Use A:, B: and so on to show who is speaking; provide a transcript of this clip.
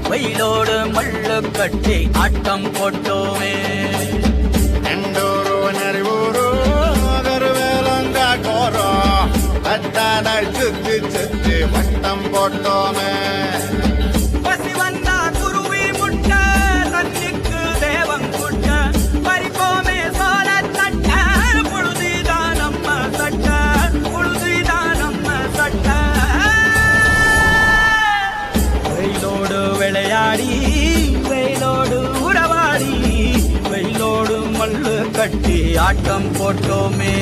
A: வெயிலோடு மல்லு கட்டி ஆட்டம் போட்டோமே.
B: எண்டூரு நெறிவூரு கருவேலங்காட்டோரம் கட்டான சுத்தி சுத்தி வட்டம் போட்டோமே.
A: பசி வந்தா குருவி முட்ட தண்ணிக்கு தேவம் குட்ட பறிப்போமே சோழ தட்ட புழுதிதான் நம்ம சட்ட புழுதிதான் நம்ம சட்ட. வெயிலோடு விளையாடி வெயிலோடு உறவாடி வெயிலோடு மல்லு கட்டி ஆட்டம் போட்டோமே.